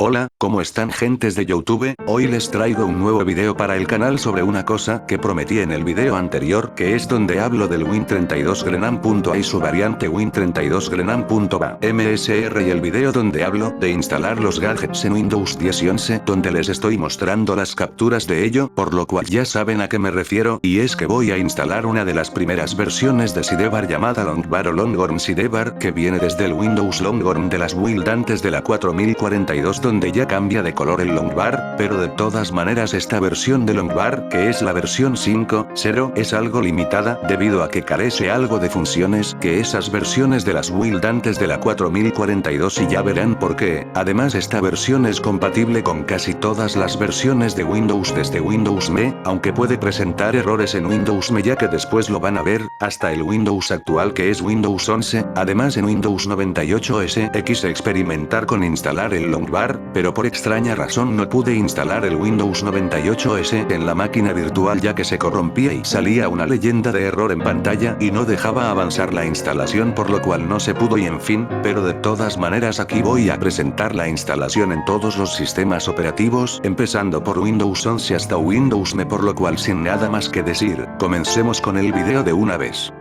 Hola, ¿cómo están gentes de YouTube? Hoy les traigo un nuevo video para el canal sobre una cosa que prometí en el video anterior, que es donde hablo del Win32 Grenam.a y su variante Win32 Grenam.ba MSR, y el video donde hablo de instalar los gadgets en Windows 10 y 11, donde les estoy mostrando las capturas de ello, por lo cual ya saben a qué me refiero, y es que voy a instalar una de las primeras versiones de Sidebar llamada Longbar o Longhorn Sidebar, que viene desde el Windows Longhorn de las build antes de la 4042, donde ya cambia de color el Longbar, pero de todas maneras esta versión de Longbar, que es la versión 5.0, es algo limitada, debido a que carece algo de funciones que esas versiones de las build antes de la 4042, y ya verán por qué. Además, esta versión es compatible con casi todas las versiones de Windows desde Windows ME, aunque puede presentar errores en Windows ME, ya que después lo van a ver, hasta el Windows actual, que es Windows 11, además en Windows 98 quise experimentar con instalar el Longbar, pero por extraña razón no pude instalar el Windows 98 en la máquina virtual, ya que se corrompía y salía una leyenda de error en pantalla y no dejaba avanzar la instalación, por lo cual no se pudo, y en fin, pero de todas maneras aquí voy a presentar la instalación en todos los sistemas operativos, empezando por Windows 11 hasta Windows ME, por lo cual sin nada más que decir, comencemos con el video de una vez.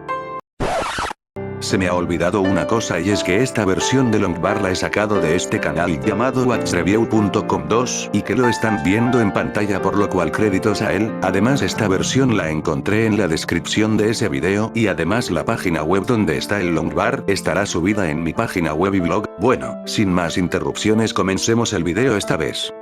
Se me ha olvidado una cosa, y es que esta versión de Longbar la he sacado de este canal llamado WatchReview.com 2, y que lo están viendo en pantalla, por lo cual créditos a él. Además, esta versión la encontré en la descripción de ese video, y además la página web donde está el Longbar estará subida en mi página web y blog. Bueno, sin más interrupciones, comencemos el video esta vez.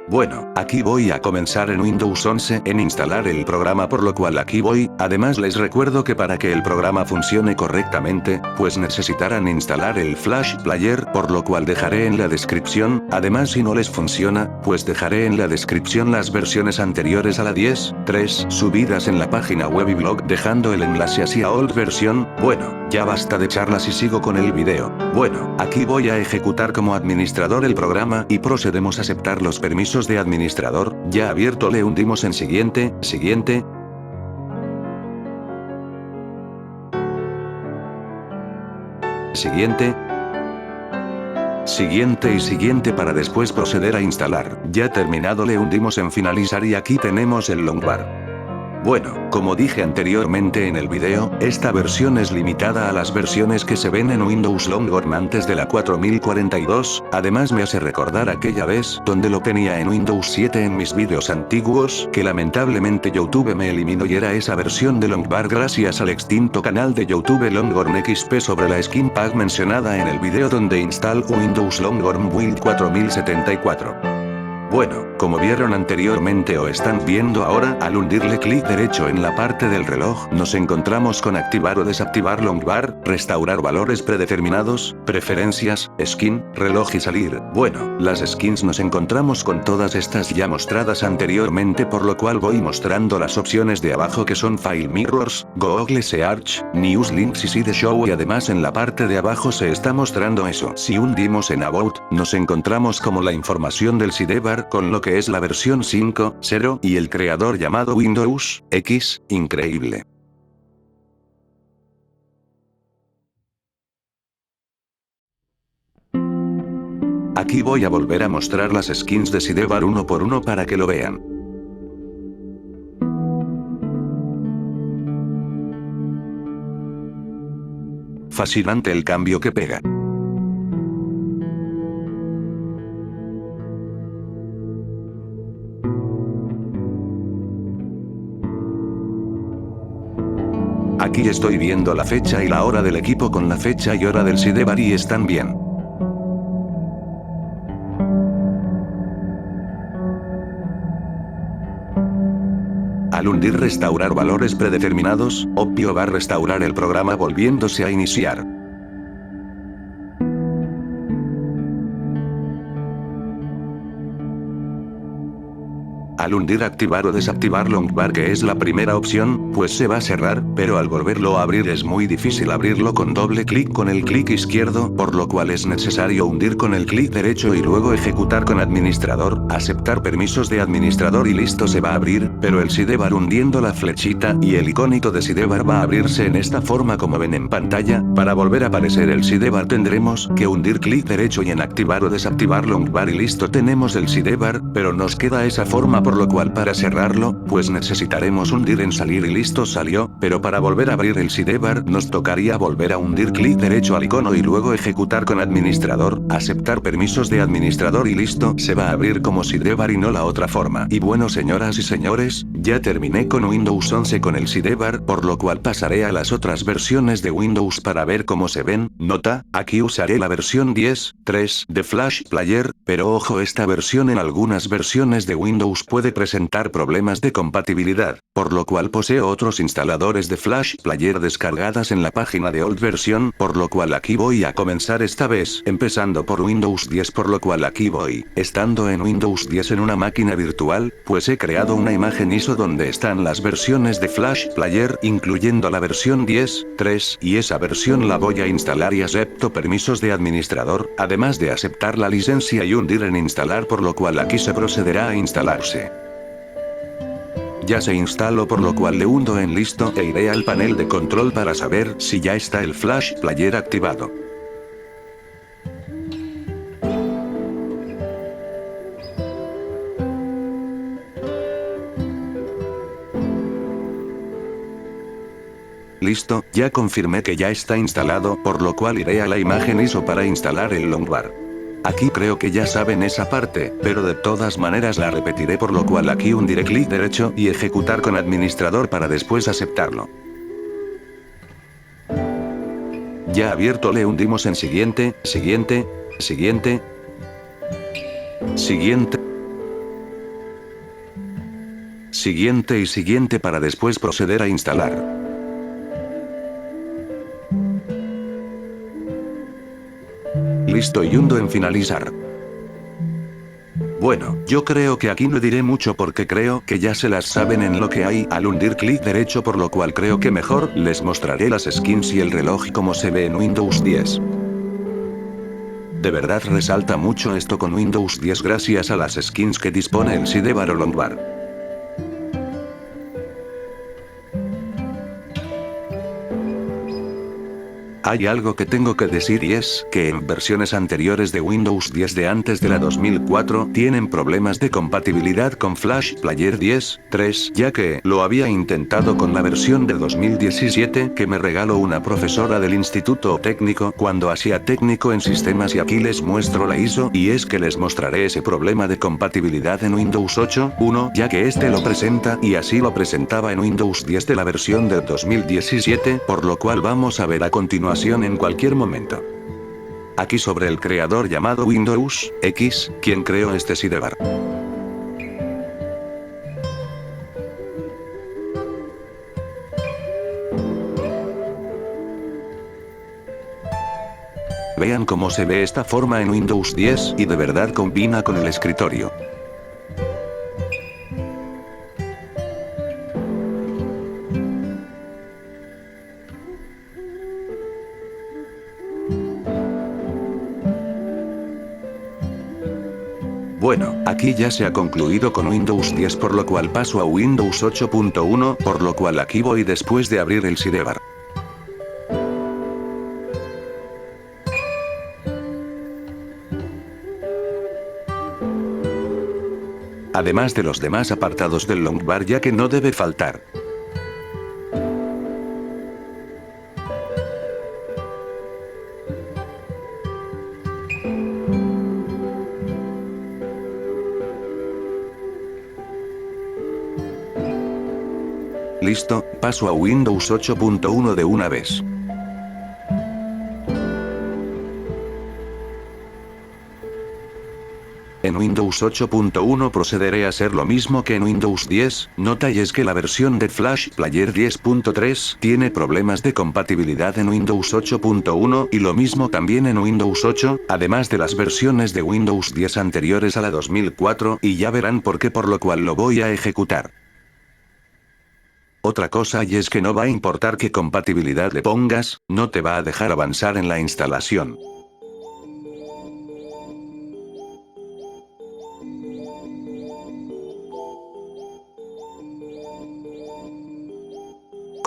Bueno, aquí voy a comenzar en Windows 11 en instalar el programa, por lo cual aquí voy. Además, les recuerdo que para que el programa funcione correctamente, pues necesitarán instalar el Flash Player, por lo cual dejaré en la descripción. Además, si no les funciona, pues dejaré en la descripción las versiones anteriores a la 10.3 subidas en la página web y blog, dejando el enlace hacia old versión. Bueno, ya basta de charlas y sigo con el video. Bueno, aquí voy a ejecutar como administrador el programa y procedemos a aceptar los permisos de administrador. Ya abierto, le hundimos en siguiente, siguiente. Siguiente. Siguiente y siguiente para después proceder a instalar. Ya terminado, le hundimos en finalizar y aquí tenemos el Longbar. Bueno, como dije anteriormente en el video, esta versión es limitada a las versiones que se ven en Windows Longhorn antes de la 4042, además me hace recordar aquella vez donde lo tenía en Windows 7 en mis vídeos antiguos, que lamentablemente YouTube me eliminó, y era esa versión de Longbar gracias al extinto canal de YouTube Longhorn XP sobre la skin pack mencionada en el video donde instalo Windows Longhorn Build 4074. Bueno, como vieron anteriormente o están viendo ahora, al hundirle clic derecho en la parte del reloj, nos encontramos con activar o desactivar Longbar, restaurar valores predeterminados, preferencias, skin, reloj y salir. Bueno, las skins nos encontramos con todas estas ya mostradas anteriormente, por lo cual voy mostrando las opciones de abajo, que son File Mirrors, Google Search, News Links y Side Show, y además en la parte de abajo se está mostrando eso. Si hundimos en About, nos encontramos como la información del Sidebar, con lo que es la versión 5.0 y el creador llamado Windows X, increíble. Aquí voy a volver a mostrar las skins de Sidebar uno por uno para que lo vean. Fascinante el cambio que pega. Aquí estoy viendo la fecha y la hora del equipo con la fecha y hora del Sidebar y están bien. Al hundir restaurar valores predeterminados, obvio va a restaurar el programa volviéndose a iniciar. Al hundir activar o desactivar Longbar, que es la primera opción, pues se va a cerrar, pero al volverlo a abrir es muy difícil abrirlo con doble clic con el clic izquierdo, por lo cual es necesario hundir con el clic derecho y luego ejecutar con administrador, aceptar permisos de administrador y listo, se va a abrir. pero el sidebar hundiendo la flechita y el iconito de sidebar va a abrirse en esta forma como ven en pantalla. Para volver a aparecer el sidebar tendremos que hundir clic derecho y en activar o desactivar longbar y listo, tenemos el sidebar, pero nos queda esa forma, por lo cual para cerrarlo, pues necesitaremos hundir en salir y listo, salió, pero para volver a abrir el sidebar nos tocaría volver a hundir clic derecho al icono y luego ejecutar con administrador, aceptar permisos de administrador y listo, se va a abrir como sidebar y no la otra forma. Y bueno, señoras y señores, ya terminé con Windows 11 con el sidebar, por lo cual pasaré a las otras versiones de Windows para ver cómo se ven. Nota, aquí usaré la versión 10.3 de Flash Player, pero ojo, esta versión en algunas versiones de Windows puede presentar problemas de compatibilidad, por lo cual poseo otros instaladores de Flash Player descargadas en la página de Old Version, por lo cual aquí voy a comenzar esta vez, empezando por Windows 10, por lo cual aquí voy. Estando en Windows 10 en una máquina virtual, pues he creado una imagen ISO donde están las versiones de Flash Player, incluyendo la versión 10.3, y esa versión la voy a instalar y acepto permisos de administrador, además de aceptar la licencia y hundir en instalar, por lo cual aquí se procederá a instalarse. Ya se instaló, por lo cual le hundo en listo e iré al panel de control para saber si ya está el Flash Player activado. Listo, ya confirmé que ya está instalado, por lo cual iré a la imagen ISO para instalar el longbar. Aquí creo que ya saben esa parte, pero de todas maneras la repetiré, por lo cual aquí hundiré clic derecho y ejecutar con administrador para después aceptarlo. Ya abierto, le hundimos en siguiente, siguiente, siguiente, siguiente, siguiente y siguiente para después proceder a instalar. Listo y hundo en finalizar. Bueno, yo creo que aquí no diré mucho porque creo que ya se las saben en lo que hay al hundir clic derecho, por lo cual creo que mejor les mostraré las skins y el reloj como se ve en Windows 10. De verdad resalta mucho esto con Windows 10 gracias a las skins que dispone el sidebar o longbar. Hay algo que tengo que decir y es que en versiones anteriores de Windows 10 de antes de la 2004 tienen problemas de compatibilidad con Flash Player 10.3, ya que lo había intentado con la versión de 2017 que me regaló una profesora del Instituto Técnico cuando hacía técnico en sistemas, y aquí les muestro la ISO y es que les mostraré ese problema de compatibilidad en Windows 8.1, ya que este lo presenta y así lo presentaba en Windows 10 de la versión del 2017, por lo cual vamos a ver a continuación en cualquier momento. Aquí sobre el creador llamado Windows X, quien creó este sidebar. Vean cómo se ve esta forma en Windows 10 y de verdad combina con el escritorio. Bueno, aquí ya se ha concluido con Windows 10, por lo cual paso a Windows 8.1, por lo cual aquí voy después de abrir el sidebar. Además de los demás apartados del longbar, ya que no debe faltar. Listo, paso a Windows 8.1 de una vez. En Windows 8.1 procederé a hacer lo mismo que en Windows 10, nota, y es que la versión de Flash Player 10.3 tiene problemas de compatibilidad en Windows 8.1 y lo mismo también en Windows 8, además de las versiones de Windows 10 anteriores a la 2004, y ya verán por qué, por lo cual lo voy a ejecutar. Otra cosa, y es que no va a importar qué compatibilidad le pongas, no te va a dejar avanzar en la instalación.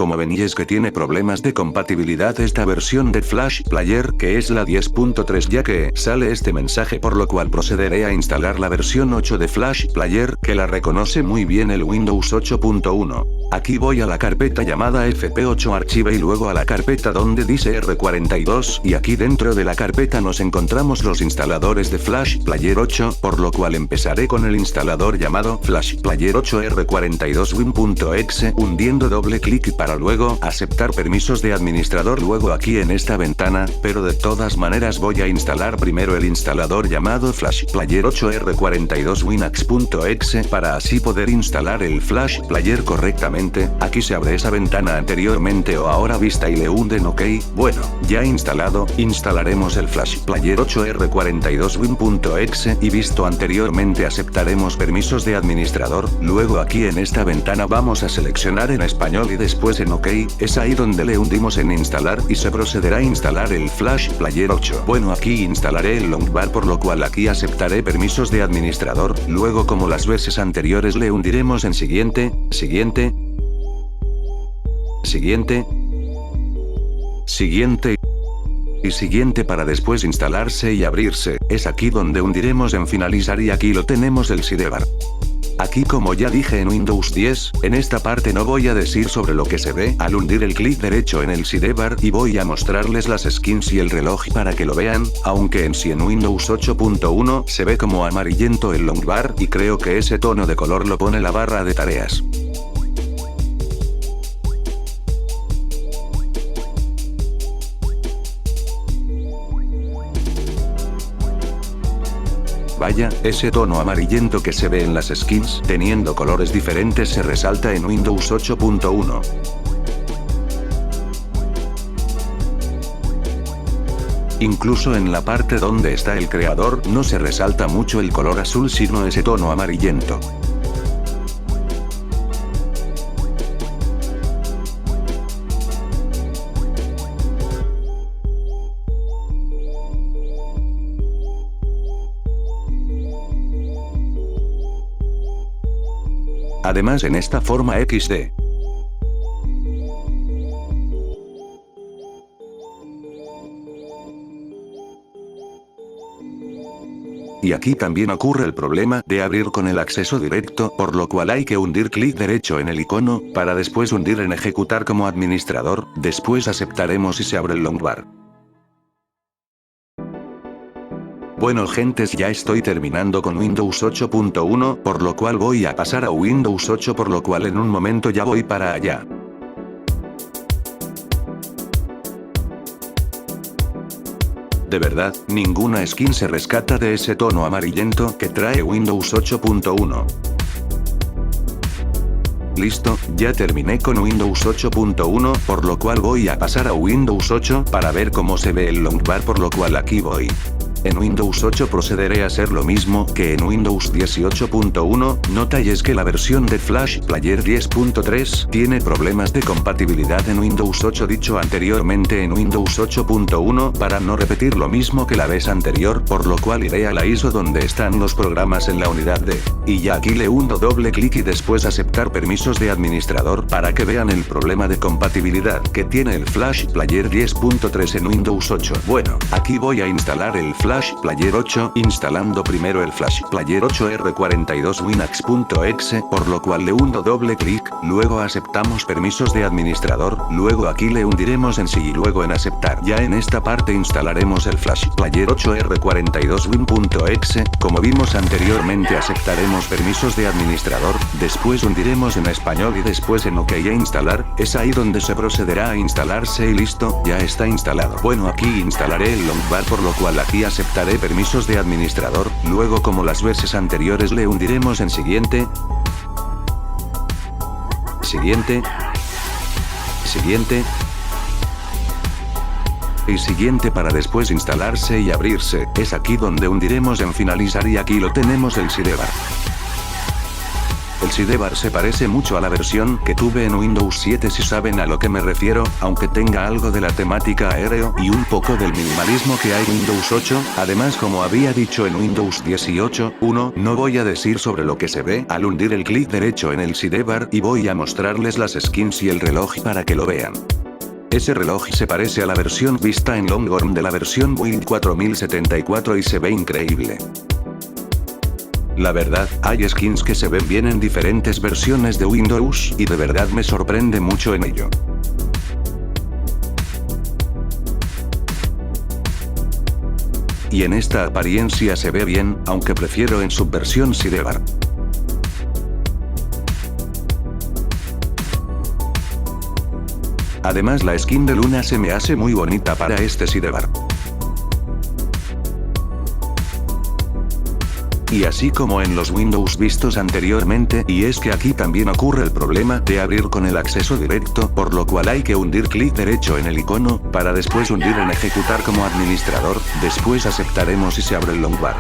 como ven, y es que tiene problemas de compatibilidad esta versión de Flash Player, que es la 10.3, ya que sale este mensaje, por lo cual procederé a instalar la versión 8 de Flash Player, que la reconoce muy bien el Windows 8.1. Aquí voy a la carpeta llamada FP8 Archive y luego a la carpeta donde dice R42, y aquí dentro de la carpeta nos encontramos los instaladores de Flash Player 8, por lo cual empezaré con el instalador llamado Flash Player 8 R42win.exe, hundiendo doble clic para luego aceptar permisos de administrador luego aquí en esta ventana, pero de todas maneras voy a instalar primero el instalador llamado Flash Player 8 R42winax.exe para así poder instalar el Flash Player correctamente. Aquí se abre esa ventana anteriormente o ahora vista y le hunden OK. Bueno, ya instalado, instalaremos el Flash Player 8 R42win.exe y visto anteriormente aceptaremos permisos de administrador, luego aquí en esta ventana vamos a seleccionar en español y después en OK, es ahí donde le hundimos en instalar y se procederá a instalar el Flash Player 8. Bueno, aquí instalaré el longbar, por lo cual aquí aceptaré permisos de administrador, luego como las veces anteriores le hundiremos en siguiente, siguiente, siguiente, siguiente y siguiente para después instalarse y abrirse. Es aquí donde hundiremos en finalizar y aquí lo tenemos el sidebar. Aquí como ya dije en Windows 10, en esta parte no voy a decir sobre lo que se ve al hundir el clic derecho en el sidebar y voy a mostrarles las skins y el reloj para que lo vean, aunque en sí en Windows 8.1 se ve como amarillento el longbar y creo que ese tono de color lo pone la barra de tareas. Vaya, ese tono amarillento que se ve en las skins, teniendo colores diferentes, se resalta en Windows 8.1. Incluso en la parte donde está el creador, no se resalta mucho el color azul sino ese tono amarillento. Además en esta forma XD. Y aquí también ocurre el problema de abrir con el acceso directo, por lo cual hay que hundir clic derecho en el icono, para después hundir en ejecutar como administrador, después aceptaremos y se abre el longbar. Bueno gentes, ya estoy terminando con Windows 8.1, por lo cual voy a pasar a Windows 8, por lo cual en un momento ya voy para allá. De verdad, ninguna skin se rescata de ese tono amarillento que trae Windows 8.1. Listo, ya terminé con Windows 8.1, por lo cual voy a pasar a Windows 8 para ver cómo se ve el longbar, por lo cual aquí voy. En Windows 8 procederé a hacer lo mismo que en Windows 18.1, nota y es que la versión de Flash Player 10.3 tiene problemas de compatibilidad en Windows 8 dicho anteriormente en Windows 8.1 para no repetir lo mismo que la vez anterior, por lo cual iré a la ISO donde están los programas en la unidad de, y ya aquí le hundo doble clic y después aceptar permisos de administrador para que vean el problema de compatibilidad que tiene el Flash Player 10.3 en Windows 8. Bueno, aquí voy a instalar el Flash Player 8, instalando primero el Flash Player 8 R42winax.exe, por lo cual le hundo doble clic, luego aceptamos permisos de administrador, luego aquí le hundiremos en sí y luego en aceptar. Ya en esta parte instalaremos el Flash Player 8 R42win.exe, como vimos anteriormente aceptaremos permisos de administrador, después hundiremos en español y después en OK a instalar, es ahí donde se procederá a instalarse y listo, ya está instalado. Bueno, aquí instalaré el longbar, por lo cual aquí aceptaré permisos de administrador, luego como las veces anteriores le hundiremos en siguiente, siguiente, siguiente y siguiente para después instalarse y abrirse, es aquí donde hundiremos en finalizar y aquí lo tenemos el sidebar. El sidebar se parece mucho a la versión que tuve en Windows 7 si saben a lo que me refiero, aunque tenga algo de la temática aéreo y un poco del minimalismo que hay en Windows 8, además como había dicho en Windows 18.1, no voy a decir sobre lo que se ve al hundir el clic derecho en el sidebar y voy a mostrarles las skins y el reloj para que lo vean. Ese reloj se parece a la versión vista en Longhorn de la versión Win 4074 y se ve increíble. La verdad, hay skins que se ven bien en diferentes versiones de Windows, y de verdad me sorprende mucho en ello. Y en esta apariencia se ve bien, aunque prefiero en su versión sidebar. Además la skin de Luna se me hace muy bonita para este sidebar. Y así como en los Windows vistos anteriormente, y es que aquí también ocurre el problema de abrir con el acceso directo, por lo cual hay que hundir clic derecho en el icono, para después hundir en ejecutar como administrador, después aceptaremos y se abre el longbar.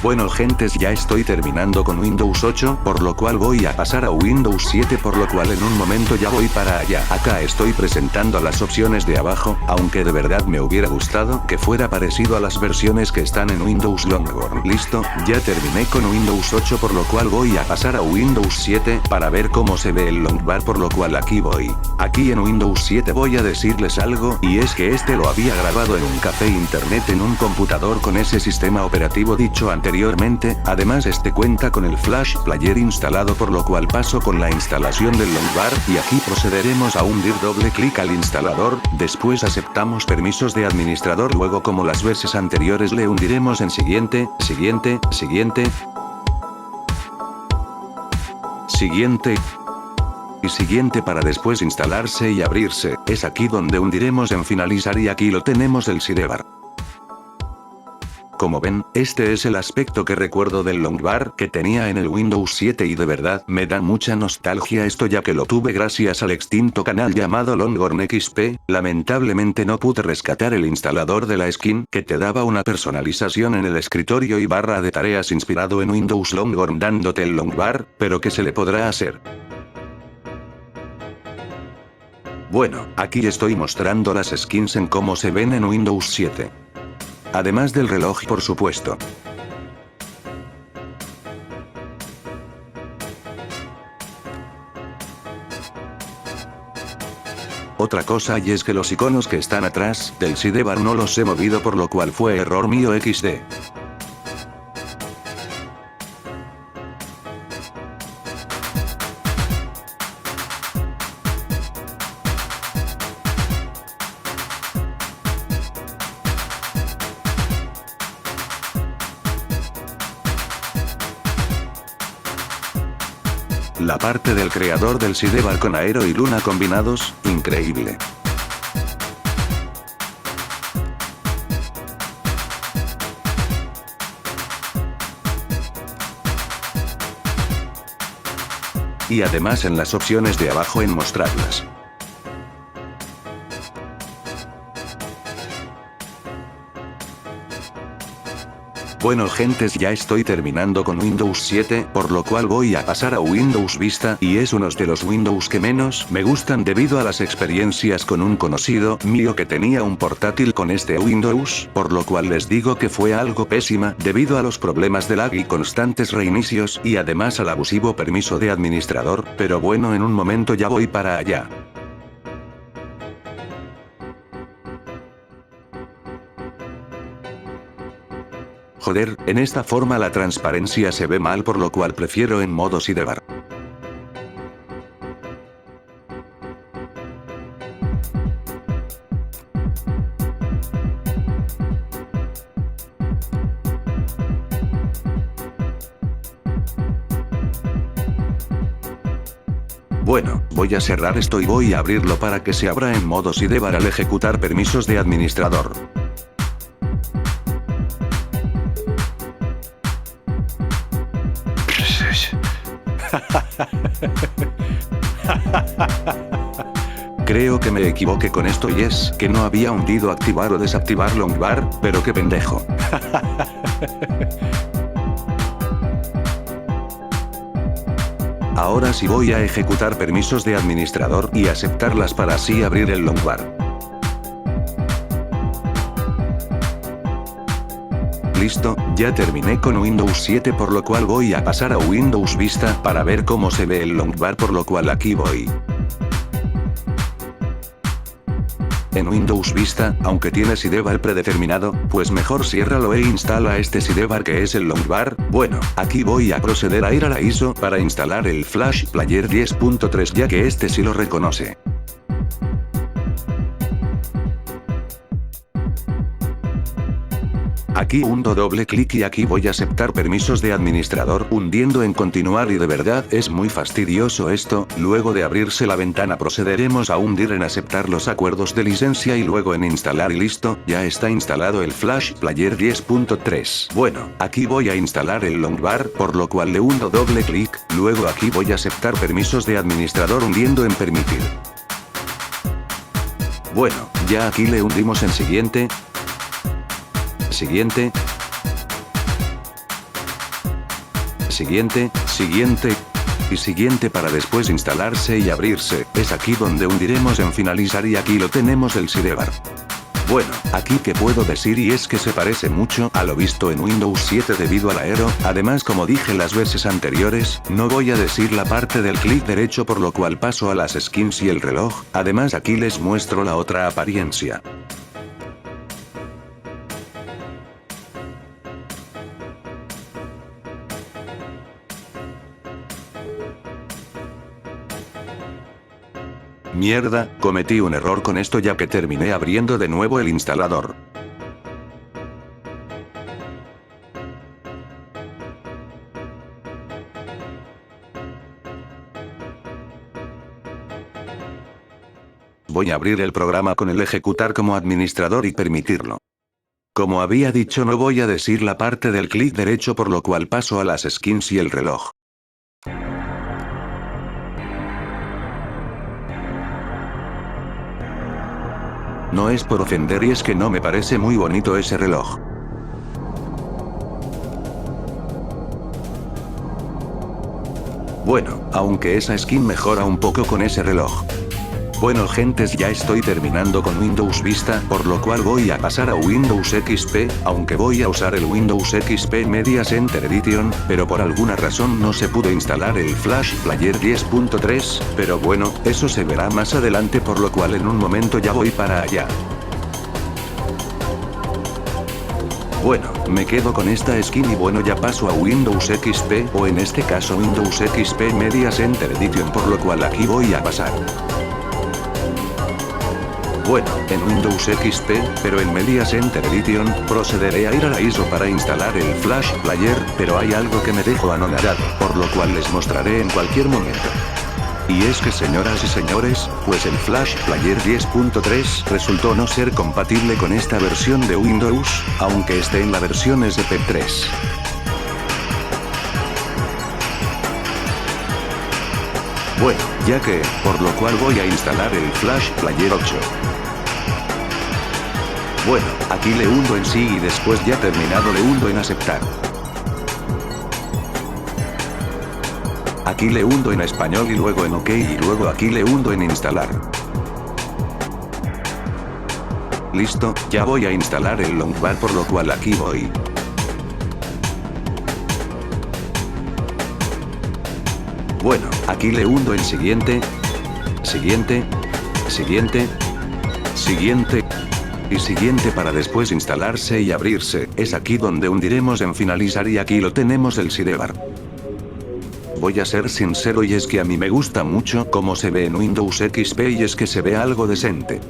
Bueno gentes, ya estoy terminando con Windows 8, por lo cual voy a pasar a Windows 7, por lo cual en un momento ya voy para allá. Acá estoy presentando las opciones de abajo, aunque de verdad me hubiera gustado que fuera parecido a las versiones que están en Windows Longhorn. Listo, ya terminé con Windows 8, por lo cual voy a pasar a Windows 7, para ver cómo se ve el longbar, por lo cual aquí voy. Aquí en Windows 7 voy a decirles algo, y es que este lo había grabado en un café internet en un computador con ese sistema operativo dicho anteriormente. Además este cuenta con el Flash Player instalado, por lo cual paso con la instalación del longbar, y aquí procederemos a hundir doble clic al instalador, después aceptamos permisos de administrador, luego como las veces anteriores le hundiremos en siguiente, siguiente, siguiente, siguiente y siguiente para después instalarse y abrirse. Es aquí donde hundiremos en finalizar y aquí lo tenemos el sidebar. Como ven, este es el aspecto que recuerdo del longbar que tenía en el Windows 7 y de verdad me da mucha nostalgia esto, ya que lo tuve gracias al extinto canal llamado Longhorn XP. Lamentablemente no pude rescatar el instalador de la skin que te daba una personalización en el escritorio y barra de tareas inspirado en Windows Longhorn dándote el longbar, pero ¿qué se le podrá hacer? Bueno, aquí estoy mostrando las skins en cómo se ven en Windows 7. Además del reloj, por supuesto. Otra cosa y es que los iconos que están atrás del sidebar no los he movido, por lo cual fue error mío XD. La parte del creador del sidebar con Aero y Luna combinados, increíble. Y además en las opciones de abajo en mostrarlas. Bueno gentes, ya estoy terminando con Windows 7, por lo cual voy a pasar a Windows Vista, y es uno de los Windows que menos me gustan debido a las experiencias con un conocido mío que tenía un portátil con este Windows, por lo cual les digo que fue algo pésima debido a los problemas de lag y constantes reinicios, y además al abusivo permiso de administrador, pero bueno, en un momento ya voy para allá. Joder, en esta forma la transparencia se ve mal, por lo cual prefiero en modo sidebar. Bueno, voy a cerrar esto y voy a abrirlo para que se abra en modo sidebar al ejecutar permisos de administrador. Creo que me equivoqué con esto y es que no había hundido activar o desactivar longbar, pero qué pendejo. Ahora sí voy a ejecutar permisos de administrador y aceptarlas para así abrir el longbar. Listo, ya terminé con Windows 7 por lo cual voy a pasar a Windows Vista para ver cómo se ve el longbar por lo cual aquí voy. En Windows Vista, aunque tiene sidebar predeterminado, pues mejor ciérralo e instala este sidebar que es el longbar. Bueno, aquí voy a proceder a ir a la ISO para instalar el Flash Player 10.3 ya que este sí lo reconoce. Aquí hundo doble clic y aquí voy a aceptar permisos de administrador hundiendo en continuar y de verdad es muy fastidioso esto. Luego de abrirse la ventana procederemos a hundir en aceptar los acuerdos de licencia y luego en instalar y listo, ya está instalado el Flash Player 10.3. Bueno, aquí voy a instalar el longbar por lo cual le hundo doble clic, luego aquí voy a aceptar permisos de administrador hundiendo en permitir. Bueno, ya aquí le hundimos en siguiente. Siguiente. Siguiente, siguiente. Y siguiente para después instalarse y abrirse. Es aquí donde hundiremos en finalizar y aquí lo tenemos el sidebar. Bueno, aquí que puedo decir y es que se parece mucho a lo visto en Windows 7 debido al aero, además como dije las veces anteriores, no voy a decir la parte del clic derecho por lo cual paso a las skins y el reloj, además aquí les muestro la otra apariencia. Mierda, cometí un error con esto ya que terminé abriendo de nuevo el instalador. Voy a abrir el programa con el ejecutar como administrador y permitirlo. Como había dicho no voy a decir la parte del clic derecho por lo cual paso a las skins y el reloj. No es por ofender y es que no me parece muy bonito ese reloj. Bueno, aunque esa skin mejora un poco con ese reloj. Bueno gentes ya estoy terminando con Windows Vista por lo cual voy a pasar a Windows XP, aunque voy a usar el Windows XP Media Center Edition, pero por alguna razón no se pudo instalar el Flash Player 10.3, pero bueno, eso se verá más adelante por lo cual en un momento ya voy para allá. Bueno, me quedo con esta skin y bueno ya paso a Windows XP o en este caso Windows XP Media Center Edition por lo cual aquí voy a pasar. Bueno, en Windows XP, pero en Media Center Edition, procederé a ir a la ISO para instalar el Flash Player, pero hay algo que me dejó anonadado, por lo cual les mostraré en cualquier momento. Y es que señoras y señores, pues el Flash Player 10.3 resultó no ser compatible con esta versión de Windows, aunque esté en la versión SP3. Bueno, ya que, por lo cual voy a instalar el Flash Player 8. Bueno, aquí le hundo en sí y después ya terminado le hundo en aceptar. Aquí le hundo en español y luego en OK y luego aquí le hundo en instalar. Listo, ya voy a instalar el longbar por lo cual aquí voy. Bueno, aquí le hundo en siguiente. Siguiente. Siguiente. Siguiente. Y siguiente para después instalarse y abrirse, es aquí donde hundiremos en finalizar y aquí lo tenemos el sidebar. Voy a ser sincero y es que a mí me gusta mucho cómo se ve en Windows XP y es que se ve algo decente.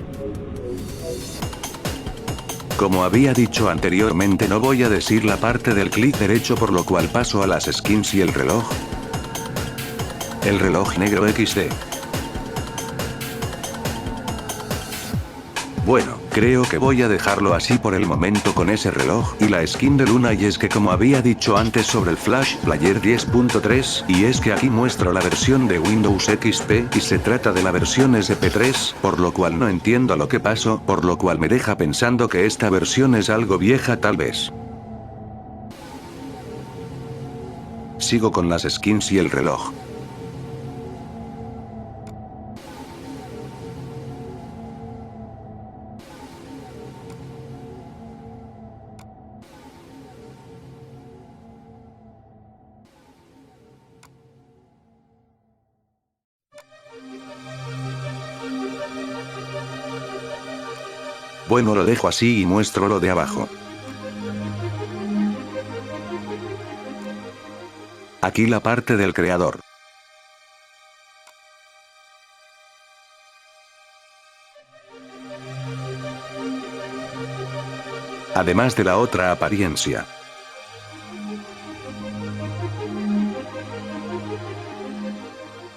Como había dicho anteriormente no voy a decir la parte del clic derecho por lo cual paso a las skins y el reloj. El reloj negro XD. Bueno, creo que voy a dejarlo así por el momento con ese reloj y la skin de Luna y es que como había dicho antes sobre el Flash Player 10.3 y es que aquí muestro la versión de Windows XP y se trata de la versión SP3, por lo cual no entiendo lo que pasó, por lo cual me deja pensando que esta versión es algo vieja tal vez. Sigo con las skins y el reloj. Bueno, lo dejo así y muestro lo de abajo. Aquí la parte del creador. Además de la otra apariencia.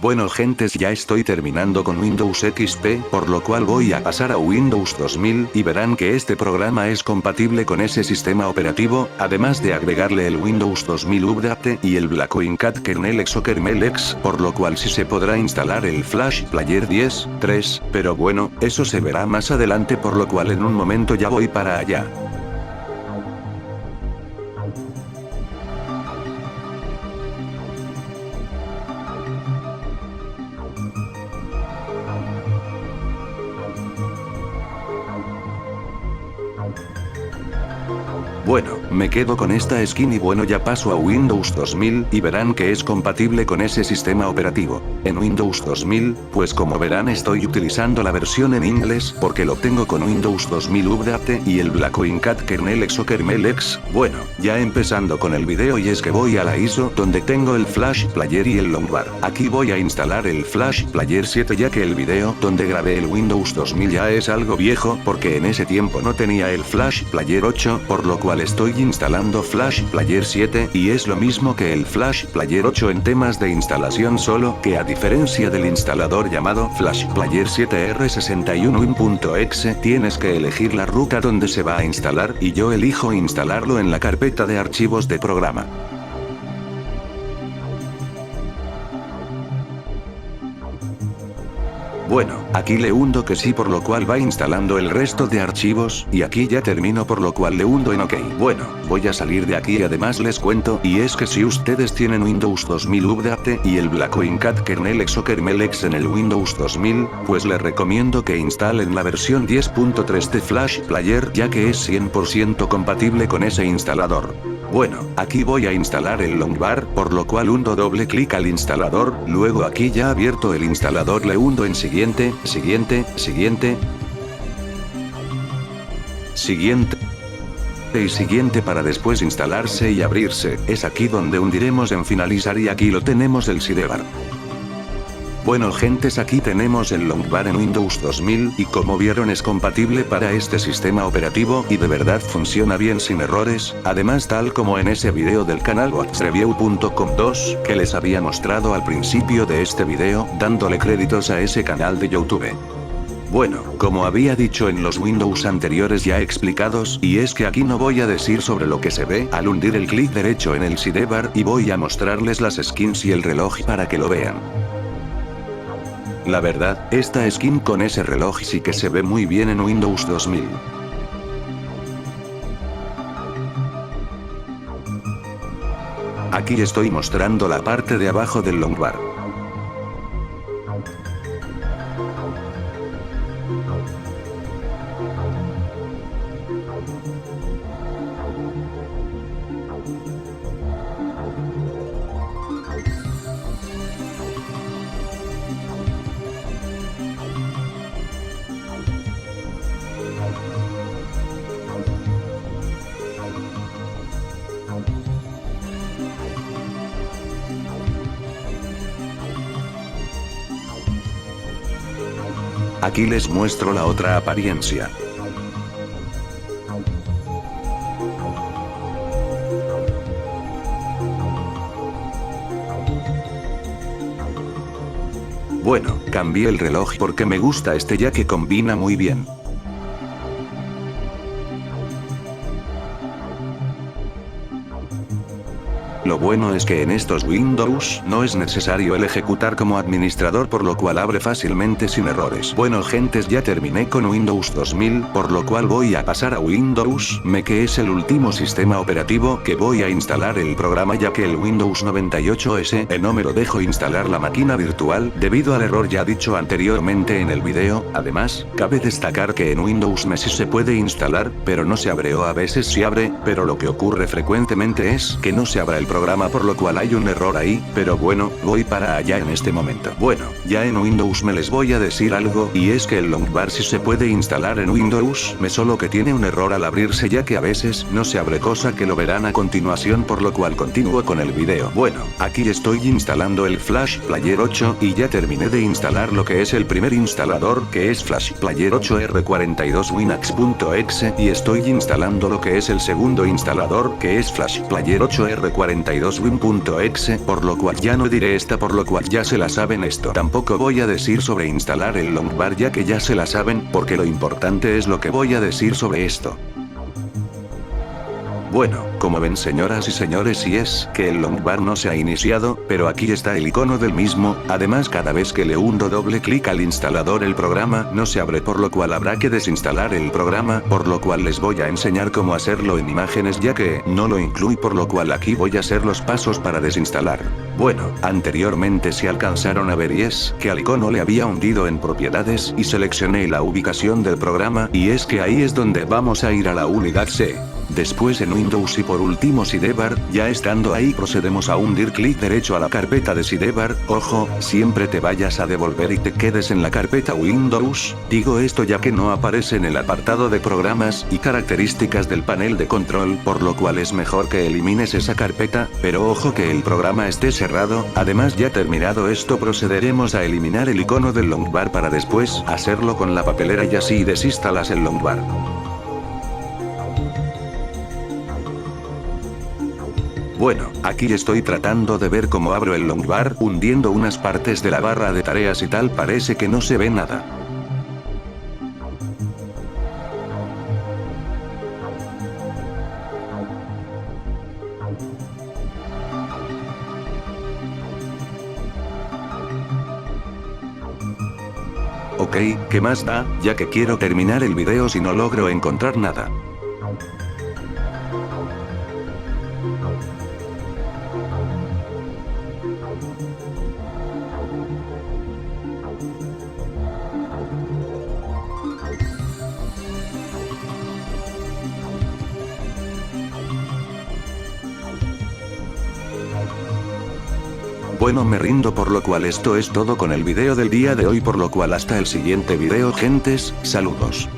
Bueno gentes, ya estoy terminando con Windows XP, por lo cual voy a pasar a Windows 2000 y verán que este programa es compatible con ese sistema operativo, además de agregarle el Windows 2000 Update y el Blackwing Cat Kernel X o Kernel X, por lo cual sí se podrá instalar el Flash Player 10.3, pero bueno, eso se verá más adelante, por lo cual en un momento ya voy para allá. Bueno, me quedo con esta skin y bueno, ya paso a Windows 2000 y verán que es compatible con ese sistema operativo. En Windows 2000, pues como verán estoy utilizando la versión en inglés porque lo tengo con Windows 2000 Update y el Blackwing Cat Kernel X o Kernel X. Bueno, ya empezando con el video, y es que voy a la ISO donde tengo el Flash Player y el Longbar. Aquí voy a instalar el Flash Player 7 ya que el video donde grabé el Windows 2000 ya es algo viejo porque en ese tiempo no tenía el Flash Player 8, por lo cual estoy instalando Flash Player 7 y es lo mismo que el Flash Player 8 en temas de instalación, solo que a diferencia del instalador llamado Flash Player 7 R61win.exe tienes que elegir la ruta donde se va a instalar y yo elijo instalarlo en la carpeta de archivos de programa. Bueno, aquí le hundo que sí, por lo cual va instalando el resto de archivos, y aquí ya termino, por lo cual le hundo en OK. Bueno, voy a salir de aquí y además les cuento, y es que si ustedes tienen Windows 2000 Update y el Blackwing Cat Kernel X o Kernel X en el Windows 2000, pues les recomiendo que instalen la versión 10.3 de Flash Player ya que es 100% compatible con ese instalador. Bueno, aquí voy a instalar el Longbar, por lo cual hundo doble clic al instalador, luego aquí ya abierto el instalador le hundo en siguiente, siguiente y siguiente para después instalarse y abrirse. Es aquí donde hundiremos en finalizar y aquí lo tenemos el sidebar. Bueno gentes, aquí tenemos el Longbar en Windows 2000 y como vieron es compatible para este sistema operativo y de verdad funciona bien sin errores, además tal como en ese video del canal WatchReview.com 2 que les había mostrado al principio de este video, dándole créditos a ese canal de YouTube. Bueno, como había dicho en los Windows anteriores ya explicados, y es que aquí no voy a decir sobre lo que se ve al hundir el clic derecho en el sidebar y voy a mostrarles las skins y el reloj para que lo vean. La verdad, esta skin con ese reloj sí que se ve muy bien en Windows 2000. Aquí estoy mostrando la parte de abajo del Longbar. Aquí les muestro la otra apariencia. Bueno, cambié el reloj porque me gusta este ya que combina muy bien. Lo bueno es que en estos Windows no es necesario el ejecutar como administrador, por lo cual abre fácilmente sin errores. Bueno gentes, ya terminé con Windows 2000, por lo cual voy a pasar a Windows ME, que es el último sistema operativo que voy a instalar el programa ya que el Windows 98 no me lo dejo instalar la máquina virtual debido al error ya dicho anteriormente en el video. Además, cabe destacar que en Windows ME sí se puede instalar, pero no se abre, o a veces sí abre, pero lo que ocurre frecuentemente es que no se abra el programa por lo cual hay un error ahí, pero bueno, voy para allá en este momento. Bueno, ya en Windows me les voy a decir algo, y es que el longbar sí se puede instalar en Windows, me solo que tiene un error al abrirse ya que a veces no se abre, cosa que lo verán a continuación, por lo cual continúo con el video. Bueno, aquí estoy instalando el Flash Player 8 y ya terminé de instalar lo que es el primer instalador, que es Flash Player 8 R42Winax.exe, y estoy instalando lo que es el segundo instalador, que es Flash Player 8 R42Win.exe, por lo cual ya no diré esta, por lo cual ya se la saben esto. Tampoco voy a decir sobre instalar el longbar ya que ya se la saben, porque lo importante es lo que voy a decir sobre esto. Bueno, como ven señoras y señores, sí es que el longbar no se ha iniciado, pero aquí está el icono del mismo. Además, cada vez que le hundo doble clic al instalador el programa no se abre, por lo cual habrá que desinstalar el programa, por lo cual les voy a enseñar cómo hacerlo en imágenes ya que no lo incluí, por lo cual aquí voy a hacer los pasos para desinstalar. Bueno, anteriormente se alcanzaron a ver y es que al icono le había hundido en propiedades y seleccioné la ubicación del programa, y es que ahí es donde vamos a ir a la unidad C. Después en Windows y por último Sidebar, ya estando ahí procedemos a hundir clic derecho a la carpeta de Sidebar. Ojo, siempre te vayas a devolver y te quedes en la carpeta Windows, digo esto ya que no aparece en el apartado de programas y características del panel de control, por lo cual es mejor que elimines esa carpeta, pero ojo que el programa esté cerrado. Además, ya terminado esto procederemos a eliminar el icono del longbar para después hacerlo con la papelera y así desinstalas el longbar. Bueno, aquí estoy tratando de ver cómo abro el longbar, hundiendo unas partes de la barra de tareas y tal, parece que no se ve nada. Ok, ¿qué más da? Ya que quiero terminar el video si no logro encontrar nada. Bueno, me rindo, por lo cual esto es todo con el video del día de hoy, por lo cual hasta el siguiente video gentes, saludos.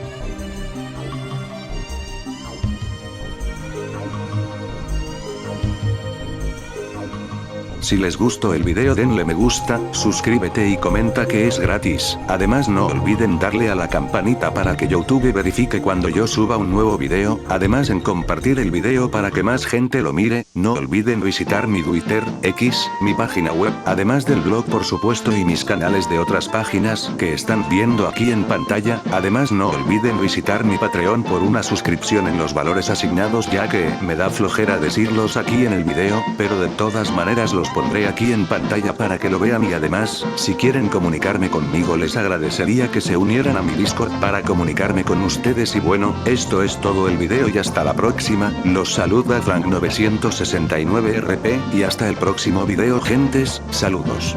Si les gustó el video denle me gusta, suscríbete y comenta que es gratis. Además no olviden darle a la campanita para que YouTube verifique cuando yo suba un nuevo video. Además en compartir el video para que más gente lo mire. No olviden visitar mi Twitter, X, mi página web, además del blog por supuesto y mis canales de otras páginas que están viendo aquí en pantalla. Además no olviden visitar mi Patreon por una suscripción en los valores asignados ya que me da flojera decirlos aquí en el video, pero de todas maneras los pondré aquí en pantalla para que lo vean. Y además, si quieren comunicarme conmigo les agradecería que se unieran a mi Discord para comunicarme con ustedes. Y bueno, esto es todo el video y hasta la próxima. Los saluda Frank969RP y hasta el próximo video gentes, saludos.